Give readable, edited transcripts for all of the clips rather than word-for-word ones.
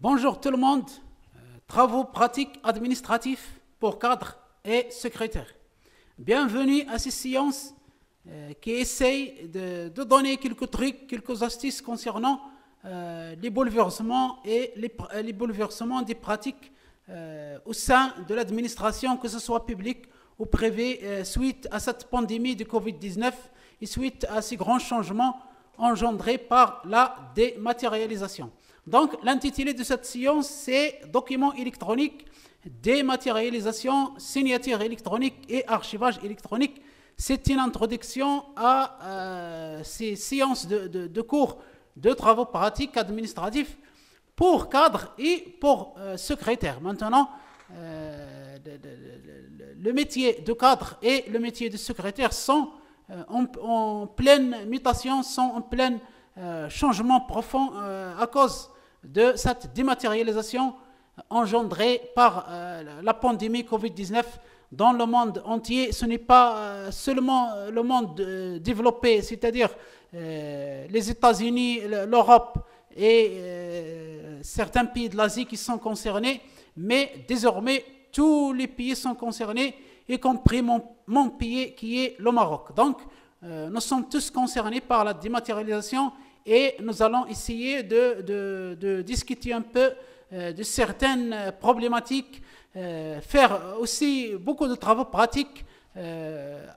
Bonjour tout le monde. Travaux pratiques administratifs pour cadres et secrétaires. Bienvenue à ces séances qui essayent de donner quelques trucs, quelques astuces concernant les bouleversements et les bouleversements des pratiques au sein de l'administration, que ce soit publique ou privée, suite à cette pandémie de Covid-19 et suite à ces grands changements engendrés par la dématérialisation. Donc, l'intitulé de cette séance, c'est Documents électroniques, dématérialisation, signature électronique et archivage électronique. C'est une introduction à ces séances de cours de travaux pratiques administratifs pour cadres et pour secrétaires. Maintenant, le métier de cadre et le métier de secrétaire sont en pleine mutation, sont en plein changement profond à cause de cette dématérialisation engendrée par la pandémie Covid-19 dans le monde entier. Ce n'est pas seulement le monde développé, c'est-à-dire les États-Unis, l'Europe et certains pays de l'Asie qui sont concernés, mais désormais tous les pays sont concernés, y compris mon pays qui est le Maroc. Donc, nous sommes tous concernés par la dématérialisation et nous allons essayer de discuter un peu de certaines problématiques, faire aussi beaucoup de travaux pratiques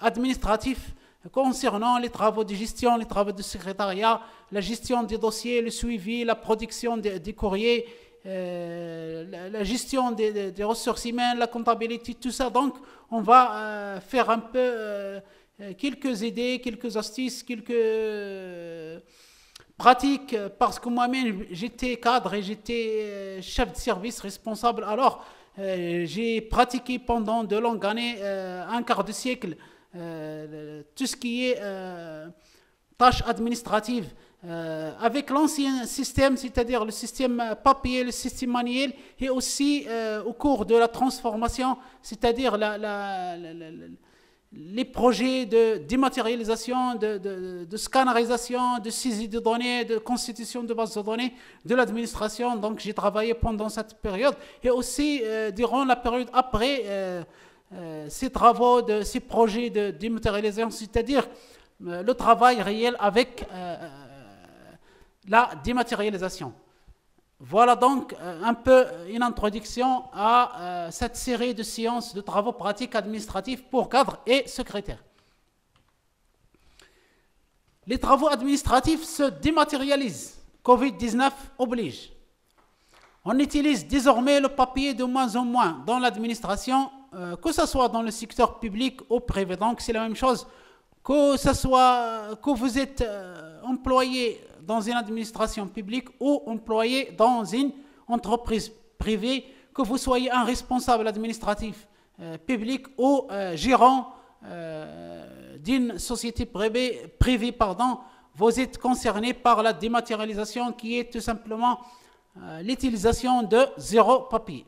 administratifs concernant les travaux de gestion, les travaux de secrétariat, la gestion des dossiers, le suivi, la production des courriers, la gestion des ressources humaines, la comptabilité, tout ça. Donc, on va faire un peu quelques idées, quelques astuces, quelques pratiques, parce que moi-même, j'étais cadre et j'étais chef de service responsable. Alors, j'ai pratiqué pendant de longues années, un quart de siècle, tout ce qui est tâches administratives. Avec l'ancien système, c'est-à-dire le système papier, le système manuel, et aussi au cours de la transformation, c'est-à-dire les projets de dématérialisation, de scannerisation, de saisie de données, de constitution de bases de données de l'administration. Donc j'ai travaillé pendant cette période et aussi durant la période après ces travaux, ces projets de dématérialisation, c'est-à-dire le travail réel avec la dématérialisation. Voilà donc un peu une introduction à cette série de séances de travaux pratiques administratifs pour cadres et secrétaires. Les travaux administratifs se dématérialisent. Covid-19 oblige. On utilise désormais le papier de moins en moins dans l'administration, que ce soit dans le secteur public ou privé. Donc c'est la même chose, que vous êtes employé dans une administration publique ou employé dans une entreprise privée, que vous soyez un responsable administratif public ou gérant d'une société privée, vous êtes concerné par la dématérialisation qui est tout simplement l'utilisation de zéro papier.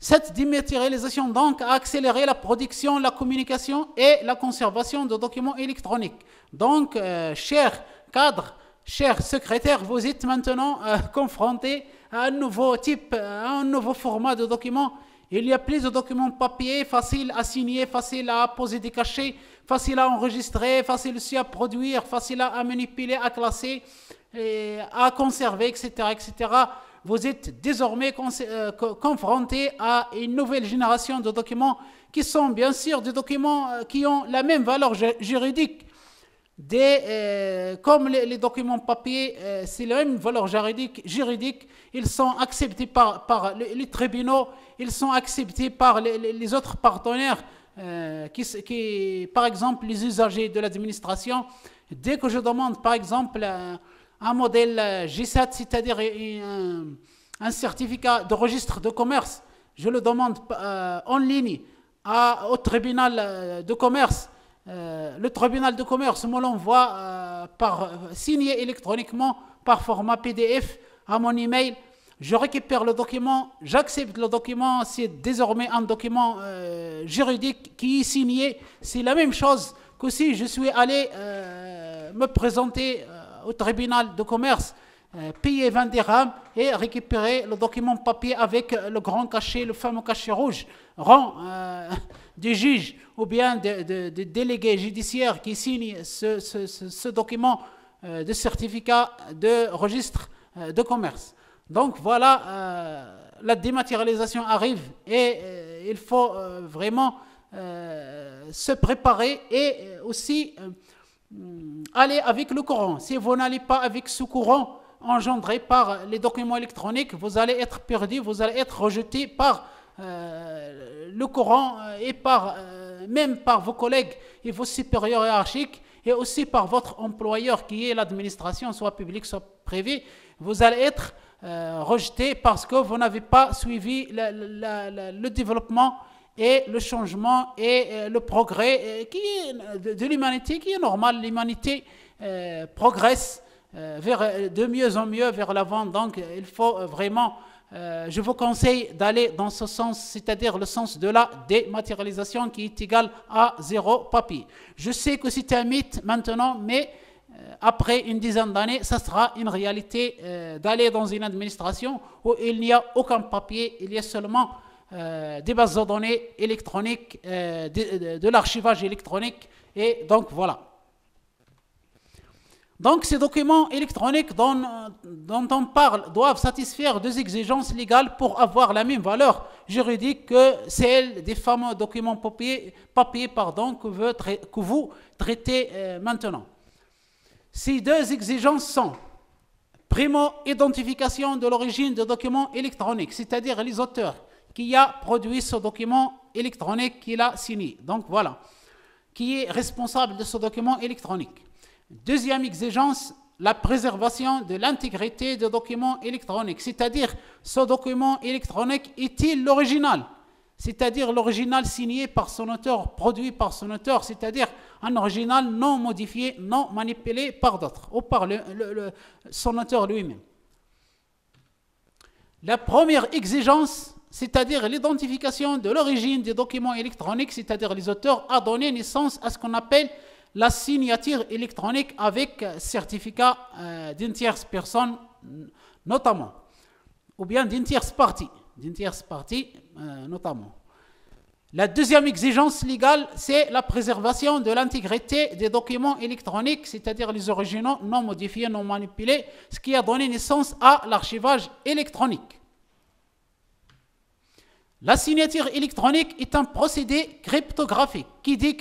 Cette dématérialisation donc a accéléré la production, la communication et la conservation de documents électroniques. Donc, chers cadres, chers secrétaires, vous êtes maintenant confrontés à un nouveau type, à un nouveau format de documents. Il y a plus de documents papier, faciles à signer, faciles à poser des cachets, faciles à enregistrer, faciles aussi à produire, faciles à manipuler, à classer, à conserver, etc., etc. Vous êtes désormais confrontés à une nouvelle génération de documents qui sont bien sûr des documents qui ont la même valeur juridique. Comme les documents papier, c'est la même valeur juridique. Ils sont acceptés par les tribunaux, ils sont acceptés par les autres partenaires, par exemple les usagers de l'administration. Dès que je demande par exemple un modèle G7, c'est-à-dire un certificat de registre de commerce, je le demande en ligne au tribunal de commerce. Le tribunal de commerce me l'envoie signé électroniquement par format PDF à mon email. Je récupère le document, j'accepte le document, c'est désormais un document juridique qui est signé. C'est la même chose que si je suis allé me présenter au tribunal de commerce payer 20 dirhams et récupérer le document papier avec le grand cachet, le fameux cachet rouge, rang du juge ou bien de délégué judiciaire qui signe ce document de certificat de registre de commerce. Donc voilà, la dématérialisation arrive et il faut vraiment se préparer et aussi aller avec le courant. Si vous n'allez pas avec ce courant engendré par les documents électroniques, vous allez être perdu, vous allez être rejeté par le courant et même par vos collègues et vos supérieurs hiérarchiques et aussi par votre employeur qui est l'administration, soit publique, soit privée. Vous allez être rejeté parce que vous n'avez pas suivi le développement et le changement et le progrès de l'humanité qui est normal. L'humanité progresse de mieux en mieux vers l'avant. Donc il faut vraiment, je vous conseille d'aller dans ce sens, c'est-à-dire le sens de la dématérialisation qui est égal à zéro papier. Je sais que c'est un mythe maintenant, mais après une dizaine d'années, ça sera une réalité d'aller dans une administration où il n'y a aucun papier, il y a seulement des bases de données électroniques, de l'archivage électronique, et donc voilà. Donc ces documents électroniques dont on parle doivent satisfaire deux exigences légales pour avoir la même valeur juridique que celle des fameux documents papier que vous traitez maintenant. Ces deux exigences sont: primo, identification de l'origine de documents électroniques, c'est-à-dire les auteurs qui a produit ce document électronique qu'il a signé. Donc voilà, qui est responsable de ce document électronique. Deuxième exigence, la préservation de l'intégrité des documents électroniques, c'est-à-dire ce document électronique est-il l'original, c'est-à-dire l'original signé par son auteur, produit par son auteur, c'est-à-dire un original non modifié, non manipulé par d'autres ou par son auteur lui-même. La première exigence, c'est-à-dire l'identification de l'origine des documents électroniques, c'est-à-dire les auteurs, a donné naissance à ce qu'on appelle la signature électronique avec certificat d'une tierce personne notamment, ou bien d'une tierce partie notamment. La deuxième exigence légale, c'est la préservation de l'intégrité des documents électroniques, c'est-à-dire les originaux non modifiés, non manipulés, ce qui a donné naissance à l'archivage électronique. La signature électronique est un procédé cryptographique. Qui dit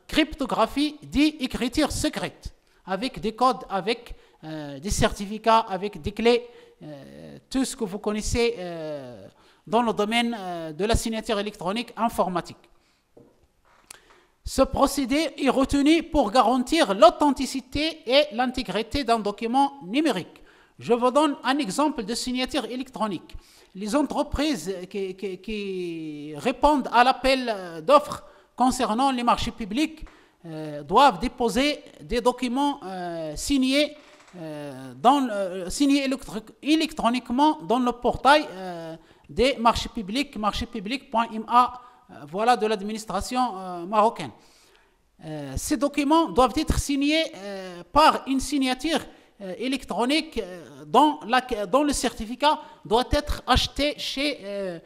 cryptographie dit écriture secrète, avec des codes, avec des certificats, avec des clés, tout ce que vous connaissez dans le domaine de la signature électronique informatique. Ce procédé est retenu pour garantir l'authenticité et l'intégrité d'un document numérique. Je vous donne un exemple de signature électronique. Les entreprises qui répondent à l'appel d'offres concernant les marchés publics doivent déposer des documents signés électroniquement dans le portail des marchés publics, marchéspublics.ma, voilà, de l'administration marocaine. Ces documents doivent être signés par une signature électronique dont le certificat doit être acheté chez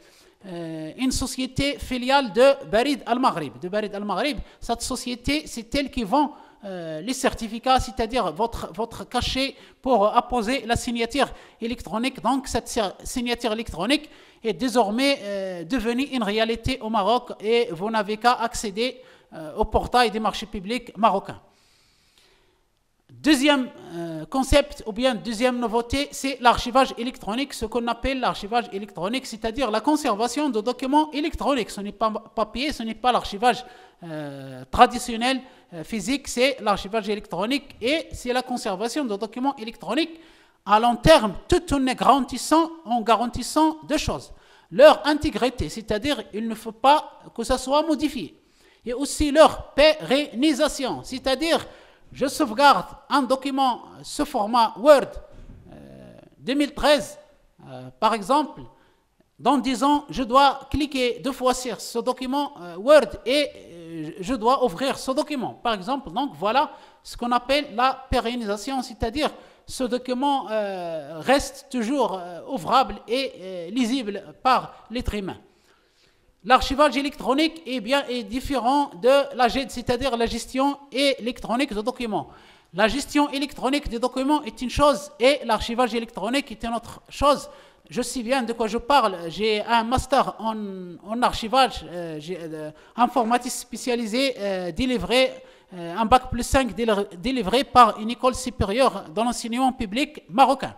une société filiale de Barid Al-Maghrib. Cette société, c'est elle qui vend les certificats, c'est-à-dire votre cachet pour apposer la signature électronique. Donc cette signature électronique est désormais devenue une réalité au Maroc et vous n'avez qu'à accéder au portail des marchés publics marocains. Deuxième concept ou bien deuxième nouveauté, c'est l'archivage électronique, ce qu'on appelle l'archivage électronique, c'est-à-dire la conservation de documents électroniques. Ce n'est pas papier, ce n'est pas l'archivage traditionnel physique, c'est l'archivage électronique et c'est la conservation de documents électroniques à long terme, tout en garantissant deux choses. Leur intégrité, c'est-à-dire il ne faut pas que ça soit modifié, et aussi leur pérennisation, c'est-à-dire je sauvegarde un document ce format Word 2013, par exemple, dans 10 ans, je dois cliquer 2 fois sur ce document Word et je dois ouvrir ce document. Par exemple, donc voilà ce qu'on appelle la pérennisation, c'est-à-dire ce document reste toujours ouvrable et lisible par l'être humain. L'archivage électronique est différent de la GED, c'est-à-dire la gestion électronique de documents. La gestion électronique des documents est une chose et l'archivage électronique est une autre chose. Je sais bien de quoi je parle. J'ai un master en archivage informatique spécialisé délivré, un bac plus 5 délivré par une école supérieure dans l'enseignement public marocain.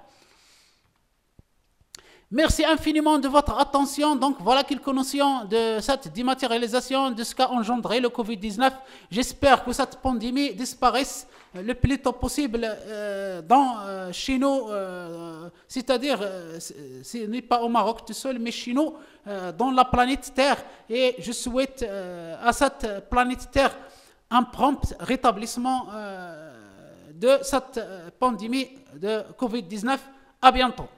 Merci infiniment de votre attention. Donc voilà quelques notions de cette dématérialisation, de ce qu'a engendré le Covid-19. J'espère que cette pandémie disparaisse le plus tôt possible chez nous, c'est-à-dire, ce n'est pas au Maroc tout seul, mais chez nous, dans la planète Terre. Et je souhaite à cette planète Terre un prompt rétablissement de cette pandémie de Covid-19. À bientôt.